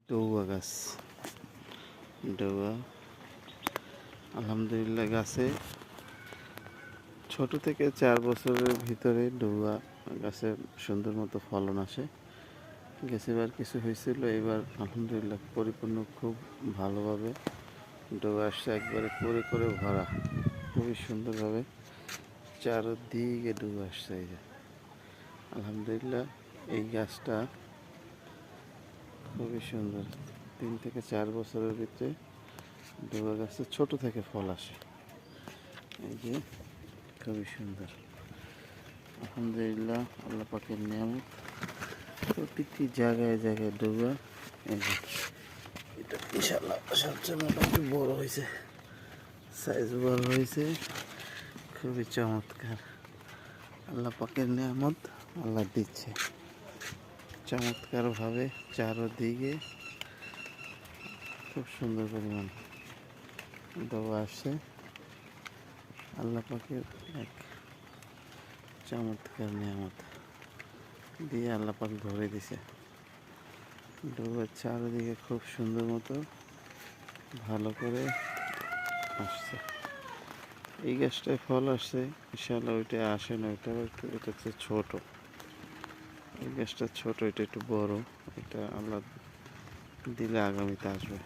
ডৌয়া গাছ, ডৌয়া আলহামদুলিল্লাহ গাছে ছোট থেকে 4 বছরের ভিতরে ডৌয়া গাছে সুন্দর মতো ফলন আসে। গেছেবার কিছু হয়েছিল, এবার আলহামদুলিল্লাহ পরিপূর্ণ খুব ভালোভাবে ডৌয়া আসছে, একবারে করে ভরা, খুবই সুন্দরভাবে চারদিকে ডৌয়া আসছে। এই যে আলহামদুলিল্লাহ এই গাছটা খুবই সুন্দর। 3 থেকে 4 বছরের ভিতরে ডৌয়া গাছে ছোট থেকে ফল আসে। এই যে খুবই সুন্দর, আলহামদুলিল্লাহ আল্লাহ পাকের নিয়ামত। প্রতিটি জায়গায় জায়গায় ডৌয়া। এই যে এটা ইনশাআল্লাহ সবচেয়ে মোটামুটি বড় হয়েছে, সাইজ বড় হয়েছে, খুবই চমৎকার। আল্লাহ পাকের নিয়ামত, আল্লাহ দিচ্ছে চমৎকারভাবে চারদিকে, খুব সুন্দর পরিমাণ ডৌয়া আসছে। আল্লাহ পাকের এক চমৎকার নিয়ামত দিয়ে আল্লাহ পাক ভরে দিছে। ডৌয়ার চারদিকে খুব সুন্দর মতো ভালো করে আসছে। এই গাছটায় ফল আসছে, ইনশাআল্লাহ ওইটা আসে না, ওইটা হচ্ছে ছোট। এই গাছটা ছোট, এটা একটু বড়, এটা আল্লাহ দিলে আগামীতে আসবে।